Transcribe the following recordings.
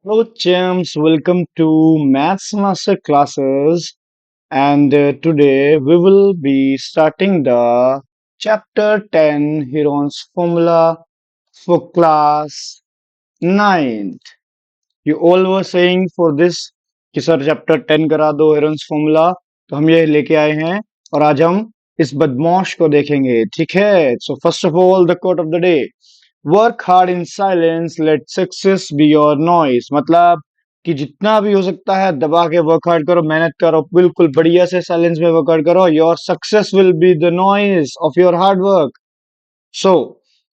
Hello, champs. Welcome to Maths Master classes. And today we will be starting the chapter 10 Heron's formula for class 9th. You all were saying for this कि sir chapter 10 करा दो Heron's formula, तो हम ये लेके आए हैं और आज हम इस बदमाश को देखेंगे। ठीक है, so first of all the quote of the day, work hard in silence, let success be your noise. मतलब कि जितना भी हो सकता है दबा के वर्क हार्ड करो, मेहनत करो, बिल्कुल बढ़िया से साइलेंस में वर्क हार्ड करो। Your success will be the noise of your hard work. So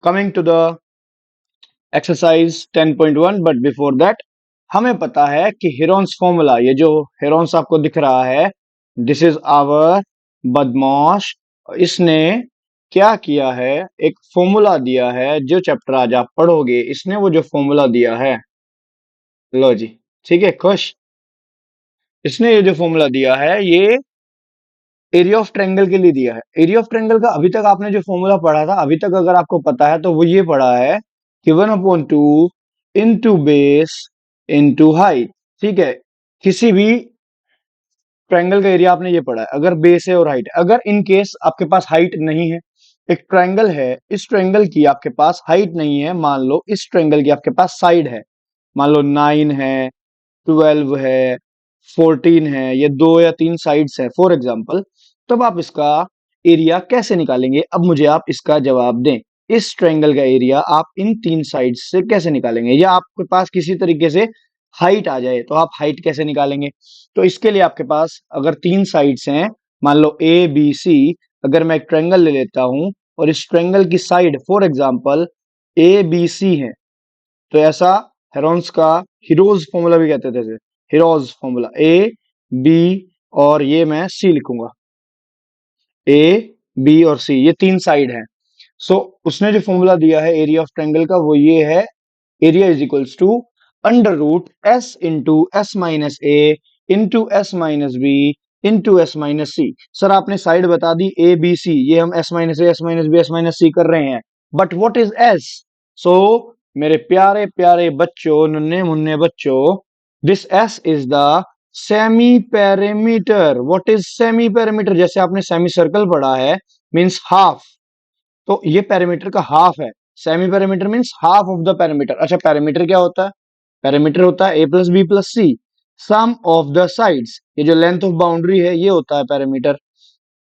coming to the exercise 10.1, but before that हमें पता है कि हेरोन्स फॉर्मूला, ये जो हेरोन्स आपको दिख रहा है, दिस इज आवर बदमाश। इसने क्या किया है, एक फॉर्मूला दिया है जो चैप्टर आज आप पढ़ोगे, इसने वो जो फॉर्मूला दिया है, लो जी। ठीक है, खुश। इसने ये जो फॉर्मूला दिया है ये एरिया ऑफ ट्रायंगल के लिए दिया है। एरिया ऑफ ट्रायंगल का अभी तक आपने जो फॉर्मूला पढ़ा था, अभी तक अगर आपको पता है तो वो ये पढ़ा है कि 1/2 इंटू बेस इंटू हाइट। ठीक है, किसी भी ट्रायंगल का एरिया आपने ये पढ़ा है अगर बेस है और हाइट है। अगर इन केस आपके पास हाइट नहीं है, एक ट्रायंगल है, इस ट्रायंगल की आपके पास हाइट नहीं है, मान लो इस ट्रायंगल की आपके पास साइड है, मान लो 9 है, 12 है, 14 है, ये 2 या 3 साइड्स है फॉर एग्जाम्पल, तब आप इसका एरिया कैसे निकालेंगे? अब मुझे आप इसका जवाब दें। इस ट्रायंगल का एरिया आप इन 3 साइड्स से कैसे निकालेंगे, या आपके पास किसी तरीके से हाइट आ जाए तो आप हाइट कैसे निकालेंगे? तो इसके लिए आपके पास अगर 3 साइड्स हैं, मान लो ए बी सी, अगर मैं एक ट्रायंगल ले लेता हूं और इस ट्रायंगल की side for example A B C है, तो ऐसा हेरोन्स का हीरोज फॉर्मूला भी कहते थे इसे, हीरोज फॉर्मूला ए बी, और ये मैं सी लिखूंगा, ए बी और सी, ये 3 साइड है। सो उसने जो फॉर्मूला दिया है एरिया ऑफ ट्रायंगल का वो ये है, area is equals to under root S into S minus A into S minus B into S minus C. Sir आपने साइड बता दी ए बी सी, ये हम S minus A S minus B S minus C कर रहे हैं, but what is S? So मेरे प्यारे प्यारे बच्चों, नन्हे मुन्ने बच्चों, this S is the semi perimeter. What is semi perimeter? जैसे आपने सेमी सर्कल पढ़ा है, मींस हाफ, तो ये पेरीमीटर का हाफ है। Semi perimeter means half of the perimeter. अच्छा, पेरीमीटर क्या होता है? पेरीमीटर होता है A plus B plus C, sum of the sides. ये जो लेंथ ऑफ बाउंड्री है ये होता है पेरीमीटर।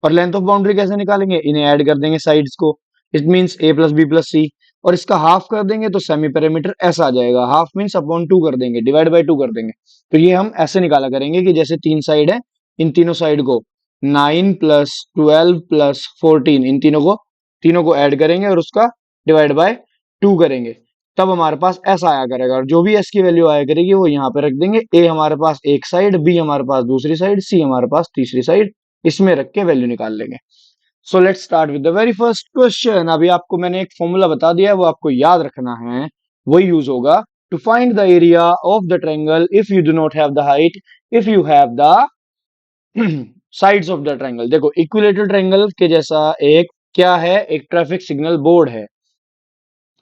और लेंथ ऑफ बाउंड्री कैसे निकालेंगे? इन्हें ऐड कर देंगे साइड्स को, it means A plus B plus C, और इसका हाफ कर देंगे तो सेमी पेरीमीटर ऐसा आ जाएगा। हाफ मींस अपॉन 2 कर देंगे, डिवाइड बाय 2 कर देंगे। तो ये हम ऐसे निकाला करेंगे कि जैसे 3 साइड है, इन तीनों साइड को 9 प्लस 12 प्लस 14, इन तीनों को ऐड करेंगे और उसका डिवाइड बाय 2 करेंगे, तब हमारे पास ऐसा आया करेगा। और जो भी एस की वैल्यू आया करेगी वो यहाँ पे रख देंगे। ए हमारे पास एक साइड, बी हमारे पास दूसरी साइड, सी हमारे पास तीसरी साइड, इसमें रख के वैल्यू निकाल लेंगे। So let's start with the very first question. अभी आपको मैंने एक फॉर्मूला बता दिया है, वो आपको याद रखना है, वही यूज होगा to find the area of the triangle if you do not have the height, if you have the sides of the triangle. देखो, इक्विलेटरल ट्रायंगल के जैसा एक क्या है, एक ट्रैफिक सिग्नल बोर्ड है।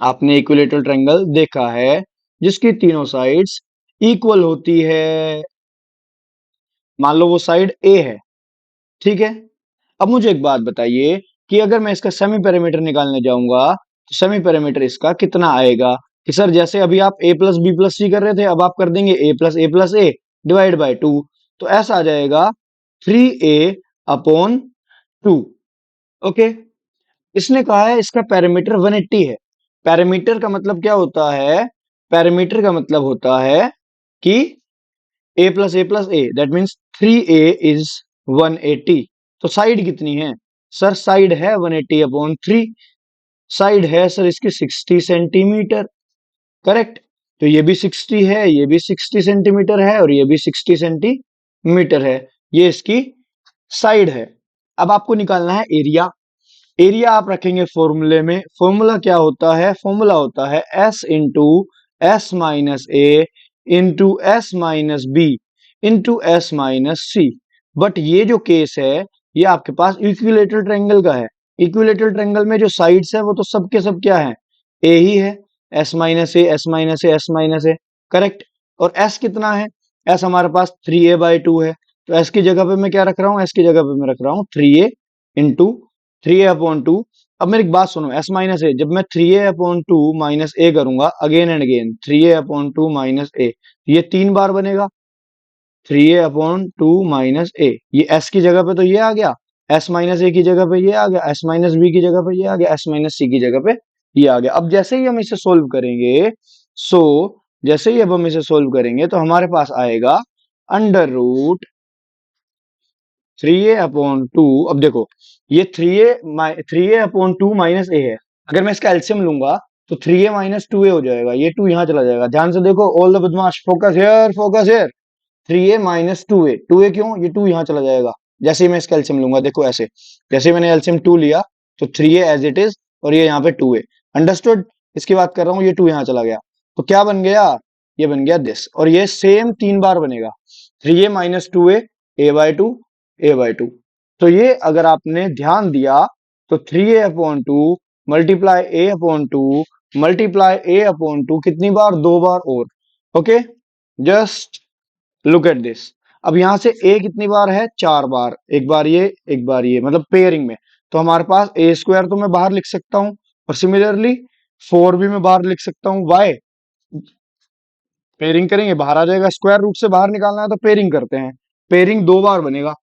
आपने इक्विलेटरल ट्रायंगल देखा है जिसकी तीनों साइड्स इक्वल होती है। मान लो वो साइड ए है, ठीक है। अब मुझे एक बात बताइए कि अगर मैं इसका सेमी पेरीमीटर निकालने जाऊंगा तो सेमी पेरीमीटर इसका कितना आएगा? कि सर जैसे अभी आप ए प्लस बी प्लस सी कर रहे थे, अब आप कर देंगे ए प्लस ए डिवाइड बाय 2, तो ऐसा आ जाएगा 3a/2। ओके, इसने कहा है इसका पैरामीटर 180 है। पैरामीटर का मतलब क्या होता है? पैरामीटर का मतलब होता है कि a+a+a, that means 3a is 180। तो साइड कितनी है? सर साइड है 180/3, साइड है सर इसकी 60 सेंटीमीटर, करेक्ट। तो ये भी 60 है, ये भी 60 सेंटीमीटर है, और ये भी 60 सेंटीमीटर है। ये इसकी साइड है। अब आपको निकालना है एरिया। एरिया आप रखेंगे फॉर्मूले में। फॉर्मूला क्या होता है? फॉर्मूला होता है S into S minus A into S minus B into S minus C. But ये जो केस है ये आपके पास इक्विलेटरल ट्रायंगल का है। इक्विलेटरल ट्रायंगल में जो साइड्स है वो तो सब के सब क्या है? ए ही है, S minus A S minus A S minus A, correct. और एस कितना है, एस हमारे पास 3a/2 है। तो एस की जगह पे मैं क्या रख रहा हूँ, एस की जगह पे मैं रख रहा हूँ 3a इंटू 3a/2। अब मेरी एक बात सुनो, एस माइनस ए, जब मैं 3a/2 माइनस ए करूंगा again and again, 3a/2 minus A, ये 3 बार बनेगा। 3a/2 माइनस ए, ये एस की जगह पे तो ये आ गया, एस माइनस ए की जगह पे ये आ गया, एस माइनस बी की जगह पे ये आ गया, एस माइनस सी की जगह पे ये आ गया। अब जैसे ही हम इसे सोल्व करेंगे, सो जैसे ही अब हम इसे सोल्व करेंगे तो हमारे पास आएगा अंडर रूट 3a/2। अब देखो, ये 3a/2 माइनस ए है, अगर मैं इसका एलसीएम लूंगा तो 3a माइनस 2a हो जाएगा, ये 2 यहां चला जाएगा। ध्यान से देखो, ऑल द बदमाश, focus here, focus here. 3a minus 2a, 2a क्यों, ये 2 यहां चला जाएगा। जैसे ही मैं इसका एलसीएम लूंगा, देखो ऐसे, जैसे ही मैंने एलसीएम 2 लिया तो 3a एज इट इज, और ये यहाँ पे 2a। अंडरस्टूड, इसकी बात कर रहा हूँ, ये 2 यहां चला गया, तो क्या बन गया, ये बन गया दिस, और ये सेम 3 बार बनेगा, 3a minus 2a, a/2, a/2। तो ये अगर आपने ध्यान दिया तो 3a/2 multiply a/2 multiply a/2 कितनी बार, 2 बार और। Okay, just look at this. अब यहां से a कितनी बार है, 4 बार, एक बार ये एक बार ये, मतलब पेयरिंग में। तो हमारे पास a² तो मैं बाहर लिख सकता हूं, और सिमिलरली 4 भी मैं बाहर लिख सकता हूं। वाई, पेयरिंग करेंगे बाहर आ जाएगा, स्क्वायर रूट से बाहर निकालना है तो पेयरिंग करते हैं, पेयरिंग 2 बार बनेगा।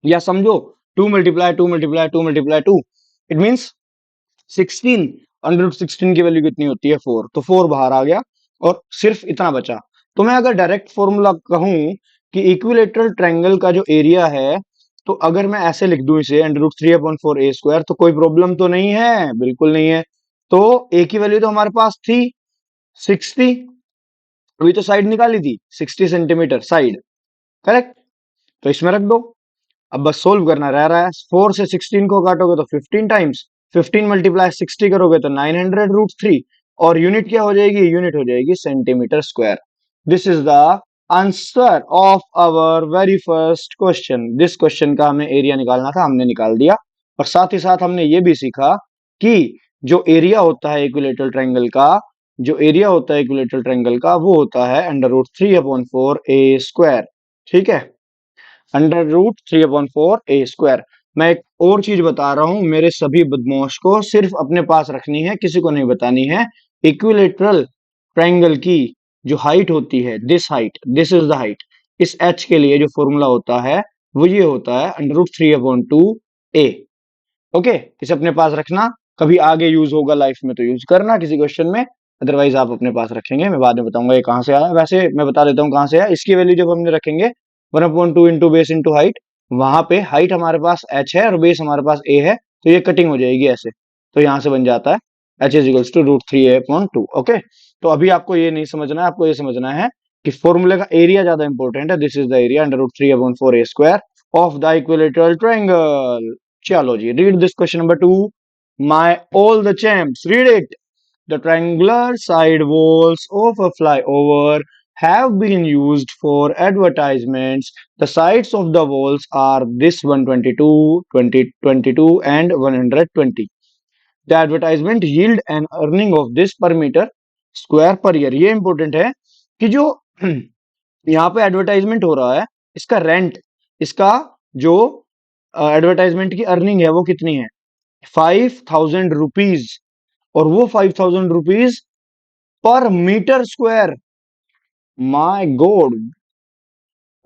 या समझो, 2 × 2 × 2 × 2 इट मीन्स 16। अंडर रूट 16 की वैल्यू कितनी होती है, 4, तो 4 बाहर आ गया और सिर्फ इतना बचा। तो मैं अगर डायरेक्ट फॉर्मूला कहूं कि इक्विलेटरल ट्रायंगल का जो एरिया है, तो अगर मैं ऐसे लिख दूं इसे √3/4a², तो कोई प्रॉब्लम तो नहीं है, बिल्कुल नहीं है। तो ए की वैल्यू तो हमारे पास थी 60, अभी तो साइड निकाली थी 60 सेंटीमीटर साइड, करेक्ट, तो इसमें रख दो। अब बस सोल्व करना रह रहा है, 4 से 16 को काटोगे तो 15 टाइम्स, 15 मल्टीप्लाई 60 करोगे तो 900√3, और यूनिट क्या हो जाएगी, यूनिट हो जाएगी centimetre square. This is the answer of our very first question. This question का हमें एरिया निकालना था, हमने निकाल दिया। और साथ ही साथ हमने ये भी सीखा कि जो एरिया होता है इक्विलेटरल ट्रायंगल का, जो एरिया होता है इक्विलेटरल ट्रायंगल का, वो होता है √3/4a²। ठीक है, √3/4a²। मैं एक और चीज बता रहा हूं, मेरे सभी बदमाश को सिर्फ अपने पास रखनी है, किसी को नहीं बतानी है। इक्विलेटरल ट्रायंगल की जो हाइट होती है, this height, this is the height, इस एच के लिए जो फॉर्मूला होता है वो ये होता है √3/2a। ओके, इसे अपने पास रखना, कभी आगे यूज होगा लाइफ में तो यूज करना किसी क्वेश्चन में, अदरवाइज आप अपने पास रखेंगे। मैं बाद में बताऊंगा ये कहां से आया, वैसे मैं बता देता हूँ कहां से आया। इसकी वैल्यू जब हमने रखेंगे 1/2 इंटू बेस इंटू हाइट, वहां पे हाइट हमारे पास h है और बेस हमारे पास a है, तो ये कटिंग हो जाएगी ऐसे, तो यहां से बन जाता है h = √3a/2। ओके, तो अभी आपको ये नहीं समझना है, आपको ये समझना है कि फॉर्मूले का एरिया ज्यादा इंपॉर्टेंट है। This is the area √3/4a² of the equilateral triangle. चलो जी, read this question number 2, my all the champs, read it. The triangular side walls of a flyover have been used for advertisements. The sides of the walls are this 122, 2022 and 120. The advertisement yield an earning of this per meter square per year. ये important है कि जो यहाँ पे advertisement हो रहा है, इसका रेंट, इसका जो एडवर्टाइजमेंट की अर्निंग है वो कितनी है, 5,000 रुपीज, और वो 5,000 rupees per metre square. My god,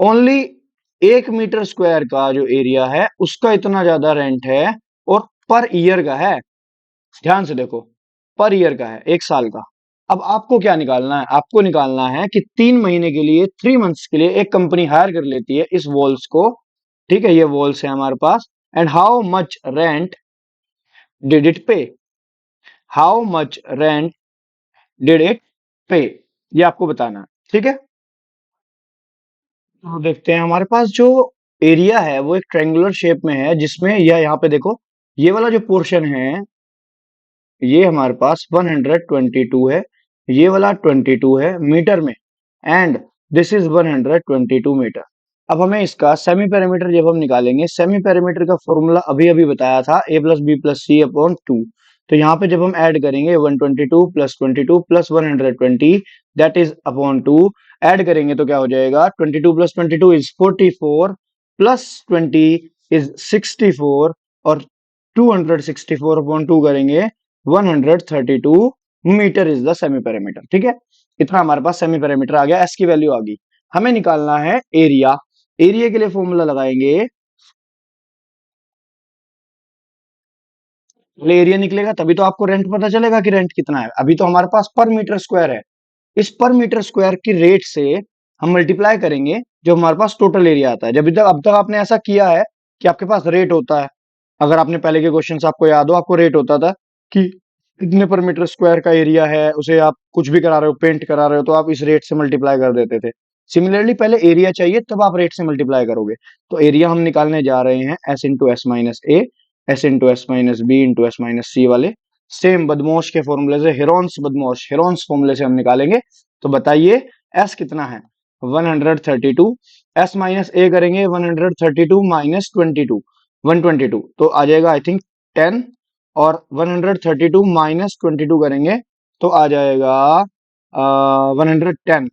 only 1 metre square का जो एरिया है उसका इतना ज्यादा रेंट है, और पर ईयर का है। ध्यान से देखो, पर ईयर का है, 1 साल का। अब आपको क्या निकालना है, आपको निकालना है कि 3 महीने के लिए, 3 मंथ्स के लिए एक कंपनी हायर कर लेती है इस वॉल्स को। ठीक है, ये वॉल्स है हमारे पास, and how much rent did it pay, how much rent did it pay, ये आपको बताना है। ठीक है, तो देखते हैं, हमारे पास जो एरिया है वो एक ट्रायंगुलर शेप में है, जिसमें यह यहाँ पे देखो, ये वाला जो पोर्शन है ये हमारे पास 122 है, ये वाला 22 है मीटर में, एंड दिस इज 122 मीटर। अब हमें इसका सेमी पैरामीटर जब हम निकालेंगे, सेमी पैरामीटर का फॉर्मूला अभी अभी बताया था, a + b + c/2। तो यहाँ पे जब हम ऐड करेंगे 122 plus 22 plus 120 that is upon 2, add करेंगे तो क्या हो जाएगा, 22 प्लस 22 इज 44 प्लस 20 इज 64 और 264 अपॉन 2 करेंगे 132 metre is the semi perimeter. ठीक है, इतना हमारे पास सेमी पैरामीटर आ गया, एस की वैल्यू आ गई। हमें निकालना है एरिया। एरिया के लिए फॉर्मूला लगाएंगे, पहले एरिया निकलेगा तभी तो आपको रेंट पता चलेगा कि रेंट कितना है। अभी तो हमारे पास पर मीटर स्क्वायर है, इस पर मीटर स्क्वायर की रेट से हम मल्टीप्लाई करेंगे जो हमारे पास टोटल एरिया आता है। जब तक अब तक आपने ऐसा किया है कि आपके पास रेट होता है, अगर आपने पहले के क्वेश्चन आपको याद हो, आपको रेट होता था कि इतने पर मीटर स्क्वायर का एरिया है, उसे आप कुछ भी करा रहे हो, पेंट करा रहे हो, तो आप इस रेट से मल्टीप्लाई कर देते थे। सिमिलरली पहले एरिया चाहिए तब आप रेट से मल्टीप्लाई करोगे। तो एरिया हम निकालने जा रहे हैं S into S minus A, S into S minus B into S minus C वाले सेम बदमोश के फॉर्मूले से, हेरोन्स बदमोश हेरोन्स फॉर्मूले से हम निकालेंगे। तो बताइए एस कितना है, 132, एस माइनस ए करेंगे 132 माइनस 22, 122 तो आ जाएगा आई थिंक 10, और 132 माइनस 22 करेंगे तो आ जाएगा 110,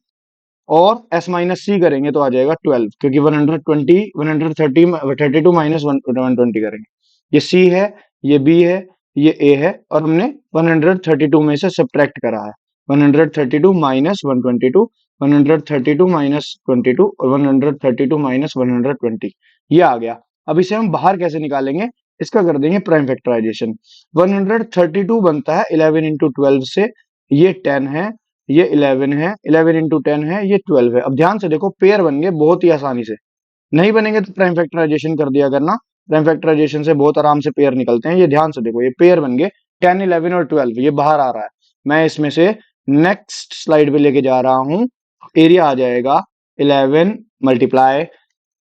और एस माइनस सी करेंगे तो आ जाएगा 12, क्योंकि 120 130 32 माइनस 120 करेंगे। ये सी है, ये बी है, ये ए है, और हमने 132 में से सब्ट्रैक्ट करा है। 132 माइनस 122, 132 माइनस 22 और 132 माइनस 120, ये आ गया। अब इसे हम बाहर कैसे निकालेंगे, इसका कर देंगे प्राइम फैक्टराइजेशन। 132 बनता है 11 इंटू 12 से, ये 10 है, ये 11 है, 11 इंटू 10 है, ये 12 है। अब ध्यान से देखो, पेयर बन गए बहुत ही आसानी से। नहीं बनेंगे तो प्राइम फैक्टराइजेशन कर दिया करना, प्राइम फैक्टराइजेशन से बहुत आराम से पेयर निकलते हैं। ये ध्यान से देखो, ये पेयर बन गए 10 11 और 12, ये बाहर आ रहा है। मैं इसमें से नेक्स्ट स्लाइड पे लेके जा रहा हूं। एरिया आ जाएगा 11 मल्टीप्लाई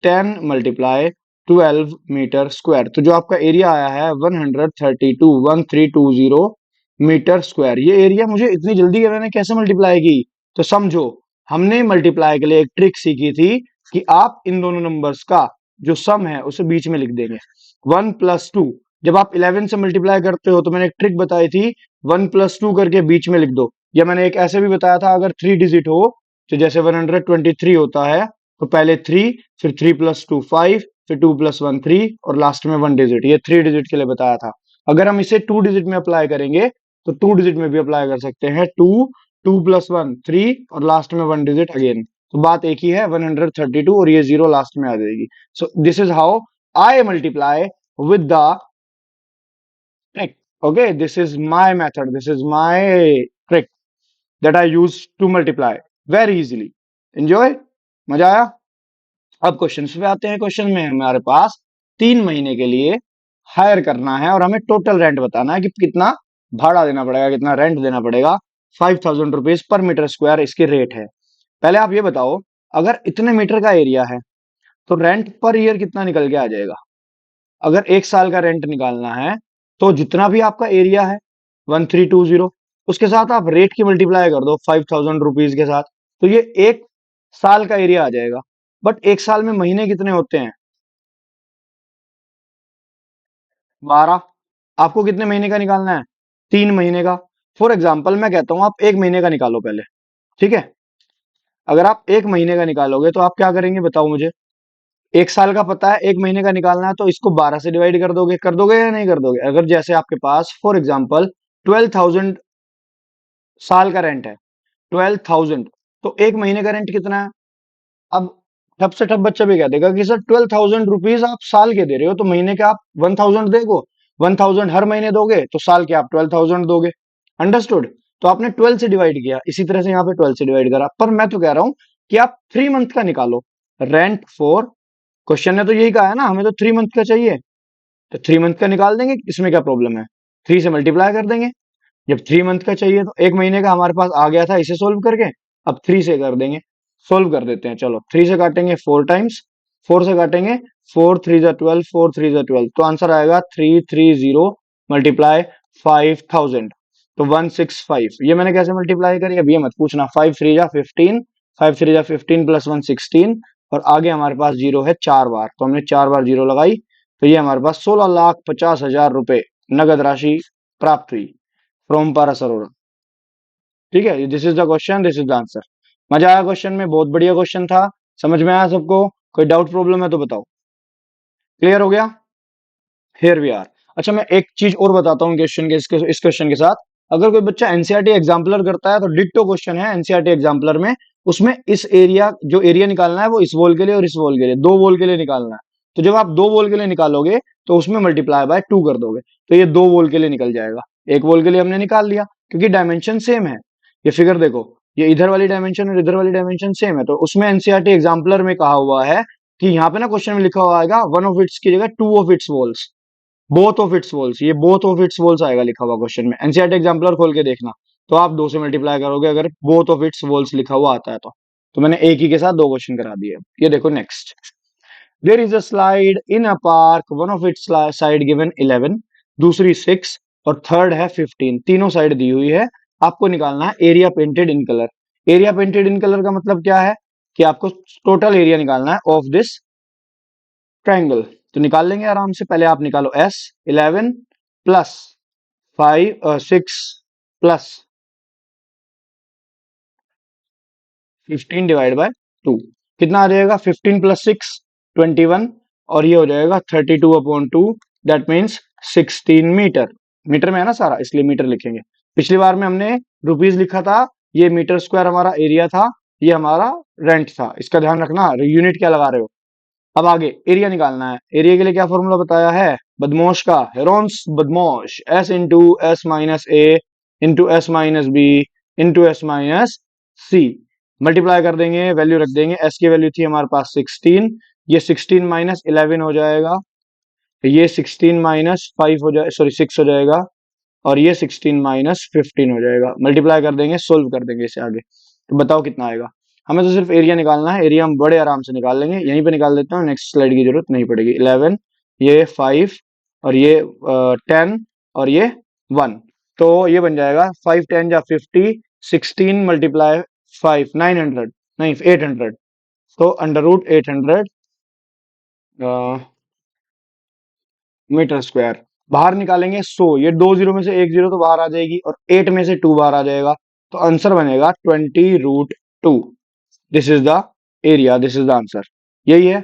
10 मल्टीप्लाई 12 मीटर स्क्वायर। तो जो आपका एरिया आया है 132 मीटर स्क्वायर। ये एरिया मुझे इतनी जल्दी मैंने कैसे मल्टीप्लाई की, तो समझो हमने मल्टीप्लाई के लिए एक ट्रिक सीखी थी कि आप इन दोनों नंबर्स का जो सम है उसे बीच में लिख देंगे। 1+2, जब आप 11 से मल्टीप्लाई करते हो तो मैंने एक ट्रिक बताई थी, 1+2 करके बीच में लिख दो। या मैंने एक ऐसे भी बताया था, अगर 3 डिजिट हो तो जैसे 123 होता है तो पहले 3, फिर 3+2 5, फिर 2+1 3 और लास्ट में 1 डिजिट। ये 3 डिजिट के लिए बताया था। अगर हम इसे 2 डिजिट में अप्लाई करेंगे तो 2 डिजिट में भी अप्लाई कर सकते हैं। 2, 2+1 3 और लास्ट में 1 डिजिट अगेन। तो बात एक ही है, 132 और ये 0 लास्ट में आ जाएगी। So this is how I multiply with the trick. Okay, this is my method, this is my trick that I use to multiply very easily. Enjoy, मजा आया। अब क्वेश्चन पे आते हैं। क्वेश्चन में हमारे पास 3 महीने के लिए हायर करना है और हमें टोटल रेंट बताना है कि कितना भाड़ा देना पड़ेगा, कितना रेंट देना पड़ेगा। 5000 रुपीज पर मीटर स्क्वायर इसकी रेट है। पहले आप ये बताओ, अगर इतने मीटर का एरिया है तो रेंट पर ईयर कितना निकल के आ जाएगा। अगर 1 साल का रेंट निकालना है तो जितना भी आपका एरिया है 1320, उसके साथ आप रेट की मल्टीप्लाई कर दो 5000 रुपीज के साथ, तो ये 1 साल का एरिया आ जाएगा। बट 1 साल में महीने कितने होते हैं, 12। आपको कितने महीने का निकालना है, 3 महीने का। फॉर एग्जाम्पल मैं कहता हूं आप 1 महीने का निकालो पहले। ठीक है, अगर आप 1 महीने का निकालोगे तो आप क्या करेंगे बताओ मुझे। 1 साल का पता है, 1 महीने का निकालना है, तो इसको 12 से डिवाइड कर दोगे या नहीं कर दोगे। अगर जैसे आपके पास फॉर एग्जाम्पल 12,000 साल का रेंट है, 12,000, तो 1 महीने का रेंट कितना है। अब ठप से ठप बच्चा भी कह देगा कि सर 12,000 रुपीज आप साल के दे रहे हो, तो महीने के आप 1,000 देगो, 1,000 हर महीने दोगे तो साल के आप 12,000 दोगे। अंडरस्टूड। तो आपने 12 से डिवाइड किया, इसी तरह से यहाँ पे 12 से डिवाइड करा। पर मैं तो कह रहा हूं कि आप 3 मंथ का निकालो रेंट फॉर, क्वेश्चन ने तो यही कहा है ना, हमें तो 3 मंथ का चाहिए, तो 3 मंथ का निकाल देंगे, इसमें क्या प्रॉब्लम है। 3 से मल्टीप्लाई कर देंगे। जब 3 मंथ का चाहिए तो 1 महीने का हमारे पास आ गया था, इसे सोल्व करके अब 3 से कर देंगे। सोल्व कर देते हैं, चलो 3 से काटेंगे 4 टाइम्स, 4 से काटेंगे 4 3 ज़ा 12, 4 3 ज़ा 12, तो आंसर आएगा 330 मल्टीप्लाई 5000, तो 165। ये मैंने कैसे मल्टीप्लाई करी अब ये मत पूछना। 5 3 ज़ा 15, 5 3 ज़ा 15 प्लस 1 16, और आगे हमारे पास जीरो है 4 बार, तो हमने 4 बार जीरो लगाई, तो ये हमारे पास 16,50,000 रुपए नगद राशि प्राप्त हुई फ्रॉम पारस अरोड़ा। ठीक है, this is the question, this is the answer. मजा आया क्वेश्चन में, बहुत बढ़िया क्वेश्चन था। समझ में आया सबको? कोई डाउट प्रॉब्लम है तो बताओ। क्लियर हो गया? Here we are. अच्छा, मैं एक चीज और बताता हूँ क्वेश्चन के इस क्वेश्चन के साथ। अगर कोई बच्चा एनसीईआरटी एग्जाम्पलर करता है तो डिट्टो क्वेश्चन है एनसीईआरटी एग्जाम्पलर में। उसमें इस एरिया, जो एरिया निकालना है वो इस वॉल के लिए और इस वॉल के लिए, दो वॉल के लिए निकालना है। तो जब आप दो वॉल के लिए निकालोगे तो उसमें मल्टीप्लाई बाय 2 कर दोगे, तो ये दो वॉल के लिए निकल जाएगा। एक वॉल के लिए हमने निकाल लिया क्योंकि डायमेंशन सेम है। ये फिगर देखो, ये इधर वाली डायमेंशन और इधर वाली डायमेंशन सेम है, तो उसमें एनसीईआरटी एग्जाम्पलर में कहा हुआ है कि यहाँ पे ना क्वेश्चन में लिखा हुआ आएगा वन ऑफ इट्स की जगह two of its walls, both of its walls. ये बोथ ऑफ इट्स वॉल्स आएगा लिखा हुआ क्वेश्चन में। एनसीईआरटी एग्जाम्पलर खोल के देखना, तो आप दो से मल्टीप्लाई करोगे अगर बोथ ऑफ इट्स वॉल्स लिखा हुआ आता है तो मैंने एक ही के साथ दो क्वेश्चन करा दिए। ये देखो next, there is a slide in a park, one of its side given 11, दूसरी 6 और थर्ड है 15। तीनों साइड दी हुई है। आपको निकालना है area painted in colour. Area painted in colour का मतलब क्या है कि आपको टोटल एरिया निकालना है ऑफ दिस ट्राइंगल। तो निकाल लेंगे आराम से। पहले आप निकालो S, 11 plus 6 plus 15 divide by 2, कितना आ जाएगा? 15 प्लस 6 21, और ये हो जाएगा 32/2। That means 16 metre. मीटर में है ना सारा, इसलिए मीटर लिखेंगे। पिछली बार में हमने रुपीज लिखा था, ये मीटर स्क्वायर हमारा एरिया था, ये हमारा रेंट था। इसका ध्यान रखना, यूनिट क्या लगा रहे हो। अब आगे एरिया निकालना है। एरिया के लिए क्या फॉर्मूला बताया है? बदमाश का, हेरोन्स बदमाश, S into S minus A into S minus B into S minus C. Multiply कर देंगे, वैल्यू रख देंगे। एस की वैल्यू थी हमारे पास 16, ये 16 माइनस 11 हो जाएगा, ये 16 माइनस 5 हो जाए, सॉरी 6 हो जाएगा, और ये 16 माइनस 15 हो जाएगा। मल्टीप्लाई कर देंगे, सोल्व कर देंगे इसे आगे, तो बताओ कितना आएगा। हमें तो सिर्फ एरिया निकालना है, एरिया हम बड़े आराम से निकाल लेंगे, यहीं पे निकाल देता हूँ, नेक्स्ट स्लाइड की जरूरत नहीं पड़ेगी। 11, ये 5 और ये 10 और ये 1, तो ये बन जाएगा 5 10 जा 50, 16 मल्टीप्लाई 5 900, नहीं 800, तो अंडर रूट 800 मीटर स्क्वायर। बाहर निकालेंगे 100, ये दो जीरो में से एक जीरो तो बाहर आ जाएगी और 8 में से 2 बाहर आ जाएगा, तो आंसर बनेगा 20√2। This is the area, this is the answer. यही है,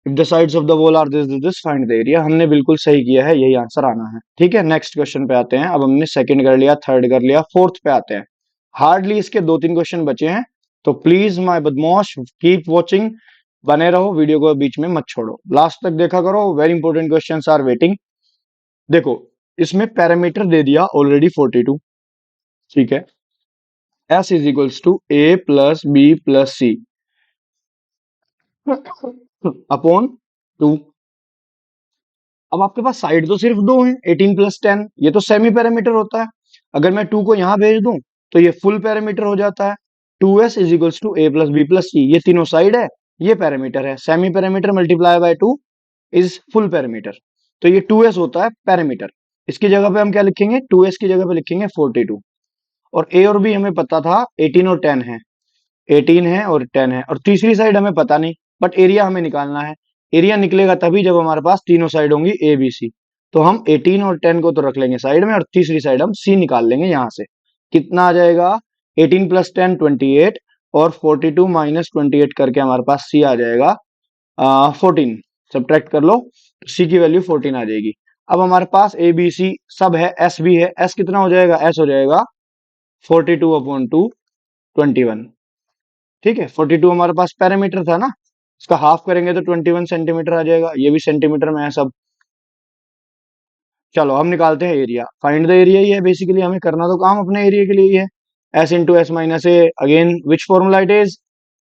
if the sides of the wall are this find the area. हमने बिल्कुल सही किया है, यही आंसर आना है। ठीक है, नेक्स्ट क्वेश्चन पे आते हैं। अब हमने सेकंड कर लिया, थर्ड कर लिया, फोर्थ पे आते हैं। हार्डली इसके दो तीन क्वेश्चन बचे हैं, तो प्लीज माय बदमाश कीप वॉचिंग, बने रहो, वीडियो को बीच में मत छोड़ो, लास्ट तक देखा करो। Very important questions are waiting. देखो, इसमें पैरामीटर दे दिया ऑलरेडी 42। ठीक है, S is equals to A plus B plus C upon 2। अब आपके पास साइड तो सिर्फ दो है, 18 प्लस 10, ये तो सेमी पैरामीटर होता है। अगर मैं 2 को यहां भेज दूं तो ये फुल पैरामीटर हो जाता है। 2s is equals to A plus B plus C, ये तीनों साइड है, ये पैरामीटर है। Semi parameter multiply by 2 is full parameter, तो ये 2s होता है पैरामीटर। इसकी जगह पे हम क्या लिखेंगे? 2s की जगह पे लिखेंगे 42। और ए और बी हमें पता था 18 और 10 है, 18 है और 10 है, और तीसरी साइड हमें पता नहीं, बट एरिया हमें निकालना है। एरिया निकलेगा तभी जब हमारे पास तीनों साइड होंगी ए बी सी। तो हम 18 और 10 को तो रख लेंगे साइड में, और तीसरी साइड हम सी निकाल लेंगे यहां से। कितना आ जाएगा? 18 प्लस 10 28, और 42 माइनस 28 करके हमारे पास सी आ जाएगा 14। सब्ट्रैक्ट कर लो, सी की वैल्यू 14 आ जाएगी। अब हमारे पास ए बी सी सब है, एस भी है। एस कितना हो जाएगा? एस हो जाएगा 42/2 21। ठीक है, 42 हमारे पास पैरामीटर था ना, इसका हाफ करेंगे तो 21 सेंटीमीटर आ जाएगा। ये भी सेंटीमीटर में है सब। चलो हम निकालते हैं एरिया। फाइंड द एरिया ही है बेसिकली, हमें करना तो काम अपने एरिया के लिए ही है। S into S minus A, again which formula it is?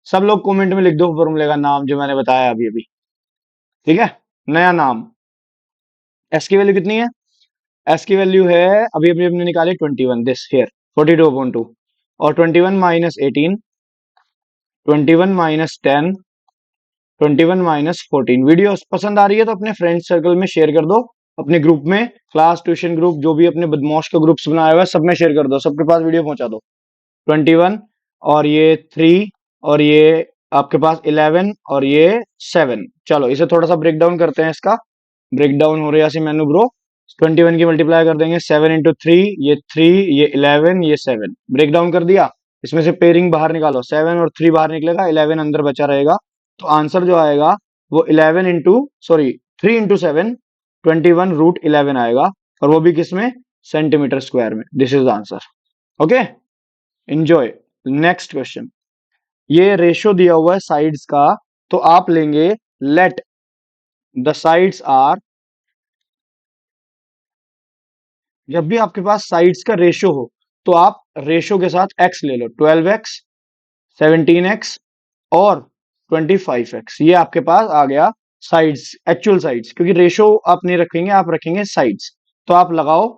सब लोग कमेंट में लिख दो फॉर्मूले का नाम जो मैंने बताया अभी अभी। ठीक है, नया नाम। एस की वैल्यू कितनी है? एस की वैल्यू है, अभी अभी हमने निकाली 21, दिस हियर 42/2, और 21 माइनस 18, 21 माइनस 10, 21 माइनस 14। वीडियो पसंद आ रही है तो अपने फ्रेंड सर्कल में शेयर कर दो, अपने ग्रुप में, क्लास ट्यूशन ग्रुप, जो भी अपने बदमाश का ग्रुप्स बनाया हुआ है सब में शेयर कर दो, सबके पास वीडियो पहुंचा दो। 21 और ये 3 और ये आपके पास 11 और ये 7। चलो इसे थोड़ा सा ब्रेक डाउन करते हैं। इसका ब्रेक डाउन हो रहा है मैनू ब्रो। 21 की मल्टीप्लाई कर देंगे 7 × 3, ये 3, ये 11, ये 7। ब्रेक डाउन कर दिया, इसमें से पेयरिंग बाहर निकालो, 7 और 3 बाहर निकलेगा, 11 अंदर बचा रहेगा। तो आंसर जो आएगा वो 11 इंटू सॉरी 3 × 7 21√11 आएगा, और वो भी किसमें, सेंटीमीटर स्क्वायर में। This is the answer. Okay, enjoy. Next question, ये रेशियो दिया हुआ है साइड्स का, तो आप लेंगे लेट द साइड्स आर, जब भी आपके पास साइड्स का रेशियो हो तो आप रेशियो के साथ एक्स ले लो, 12x, 17x और 25x। ये आपके पास आ गया साइड्स, एक्चुअल साइड्स, क्योंकि रेशियो आप नहीं रखेंगे, आप रखेंगे साइड्स। तो आप लगाओ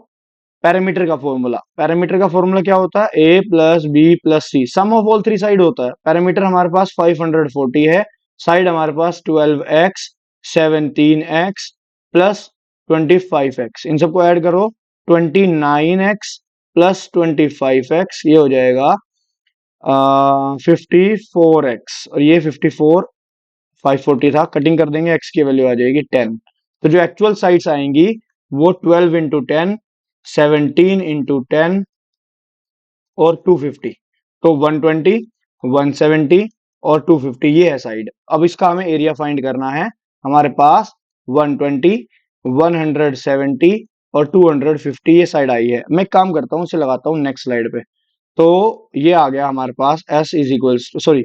पैरामीटर का फॉर्मूला। पैरामीटर का फॉर्मूला क्या होता है, A plus B plus C, sum of all three side होता है। पैरामीटर हमारे पास 540 है, साइड हमारे पास 12x, 17x प्लस 25x, इन सबको ऐड करो, 29x प्लस 25x, ये हो जाएगा 54x, और ये 54, 540 था, कटिंग कर देंगे, x की वैल्यू आ जाएगी 10। तो जो एक्चुअल साइड्स आएंगी वो 12 × 10, 17 × 10 और 250। तो 120, 170 और 250, ये है साइड। अब इसका हमें एरिया फाइंड करना है। हमारे पास 120, 170 और 250 ये साइड आई है। मैं एक काम करता हूँ, इसे लगाता हूँ नेक्स्ट स्लाइड पे। तो ये आ गया हमारे पास S is equals to, sorry,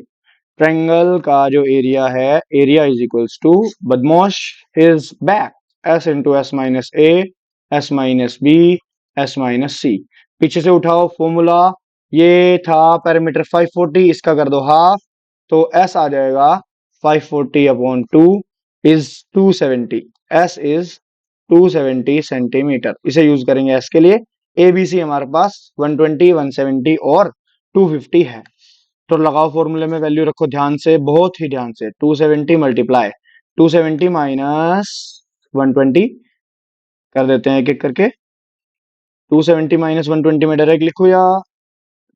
triangle का जो एरिया है, एरिया इज इक्वल्स टू, बदमाश is back, S into S minus A, S minus B, S minus C. पीछे से उठाओ फॉर्मूला, ये था पैरामीटर 540, इसका कर दो हाफ, तो S आ जाएगा 540/2 इज 270। S is 270 centimetre. इसे यूज करेंगे S के लिए। ए बी सी हमारे पास 120, 170 और 250 है। तो लगाओ फॉर्मूले में, वैल्यू रखो ध्यान से, बहुत ही ध्यान से। 270 मल्टीप्लाई 270 माइनस 120 कर देते हैं एक एक करके। 270 माइनस 120 में डायरेक्ट लिखो, या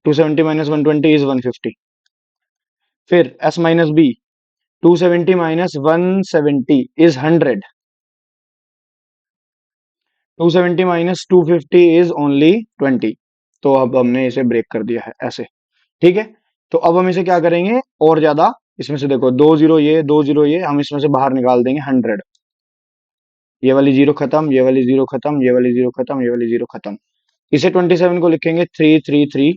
270 माइनस 120 इज 150। फिर S minus B, 270 minus 170 is 100, 270 minus 250 is only 20। तो अब हमने इसे ब्रेक कर दिया है ऐसे, ठीक है। तो अब हम इसे क्या करेंगे, और ज्यादा, इसमें से देखो 2 जीरो ये, 2 जीरो ये, हम इसमें से बाहर निकाल देंगे 100। ये वाली जीरो खत्म, ये वाली जीरो खत्म, ये वाली जीरो खत्म, ये वाली जीरो खत्म। इसे 27 को लिखेंगे 3 3 3,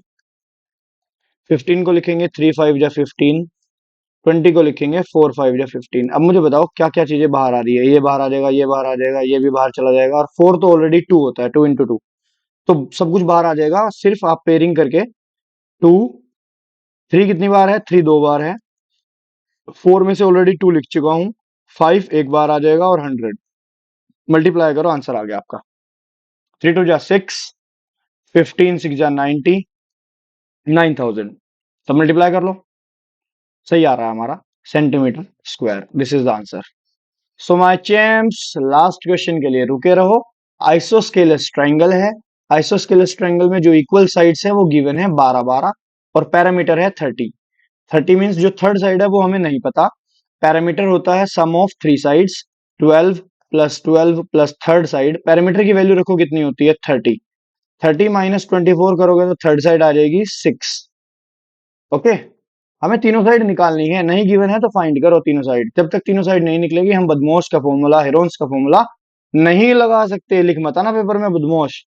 15 को लिखेंगे 3 5 जा 15, 20 को लिखेंगे 4 5 जा 15। अब मुझे बताओ क्या क्या चीजें बाहर आ रही है, ये बाहर आ जाएगा, ये बाहर आ जाएगा, ये भी बाहर चला जाएगा, और 4 तो ऑलरेडी 2 होता है, 2 इंटू 2, तो सब कुछ बाहर आ जाएगा। सिर्फ आप पेयरिंग करके 2, 3 कितनी बार है, 3 दो बार है, 4 में से ऑलरेडी 2 लिख चुका हूं, 5 एक बार आ जाएगा, और 100 मल्टीप्लाई करो, आंसर आ गया आपका। 3 2 जा 6, 15 6 जा 90, 9000। सब मल्टीप्लाई कर लो, सही आ रहा है हमारा centimetre square. This is the answer. So my champs, last question के लिए रुके रहो। आइसोस्केलस ट्रायंगल है, आइसोस्केलस ट्रायंगल में जो इक्वल साइड्स है वो गिवन है 12 12, और पैरामीटर है 30। 30 मीन्स जो थर्ड साइड है वो हमें नहीं पता। पैरामीटर होता है sum of three sides, 12 plus 12 plus third side. Parameter की वैल्यू रखो कितनी होती है, 30। 30 माइनस 24 करोगे तो थर्ड साइड आ जाएगी 6। ओके, हमें तीनों साइड निकालनी है, नहीं गिवन है तो फाइंड करो तीनों साइड। जब तक तीनों साइड नहीं निकलेगी हम बदमोश का फॉर्मूला, हेरोन्स का फॉर्मूला नहीं लगा सकते। लिख मत आना पेपर में बदमोश।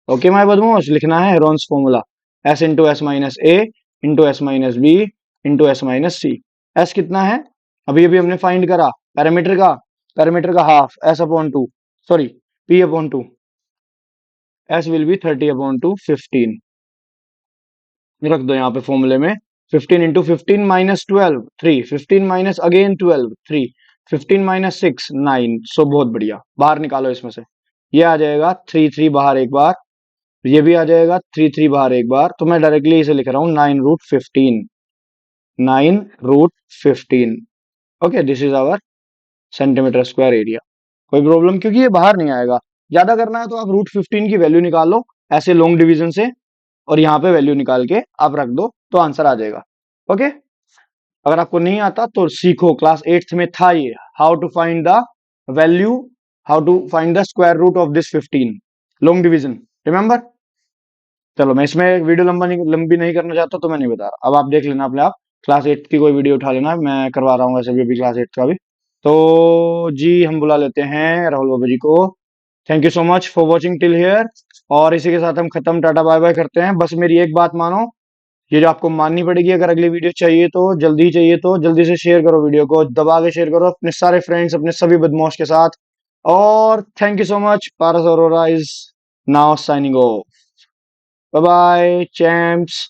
ओके माय बदमोश, लिखना है Heron's formula, S into S minus A into S minus B into S minus C. S कितना है, अभी अभी हमने फाइंड करा, पैरामीटर का half, S upon two, sorry P upon two, S will be 30/2, 15 रख दो यहाँ पे फॉर्मूले में। 15 into 15 minus 12 3, 15 minus again 12 3, 15 minus 6 9। So बहुत बढ़िया, बाहर निकालो इसमें से, ये आ जाएगा 3 3 बाहर एक बार, ये भी आ जाएगा 3 3 बाहर एक बार। तो मैं डायरेक्टली इसे लिख रहा हूँ 9√15, 9√15। Okay, this is our centimetre square area. कोई प्रॉब्लम, क्योंकि ये बाहर नहीं आएगा। ज्यादा करना है तो आप √15 की वैल्यू निकाल लो ऐसे लॉन्ग डिवीजन से, और यहाँ पे वैल्यू निकाल के आप रख दो तो आंसर आ जाएगा। ओके, अगर आपको नहीं आता तो सीखो, क्लास 8th में था ये, how to find the value how to find the square root of this 15, long division, remember. चलो मैं इसमें वीडियो लंबी नहीं करना चाहता तो मैं नहीं बता रहा, अब आप देख लेना अपने आप, क्लास 8 की कोई वीडियो उठा लेना, मैं करवा रहा हूँ वैसे भी अभी क्लास 8 का भी। तो जी हम बुला लेते हैं राहुल बाबा जी को। Thank you so much for watching till here. और इसी के साथ हम खत्म, टाटा बाय बाय करते हैं। बस मेरी एक बात मानो, ये जो आपको माननी पड़ेगी, अगर अगली वीडियो चाहिए तो जल्दी चाहिए तो जल्दी से शेयर करो, वीडियो को दबा के शेयर करो अपने सारे फ्रेंड्स, अपने सभी बदमाश के साथ। और thank you so much, Paras Arora is now signing off. Bye bye champs.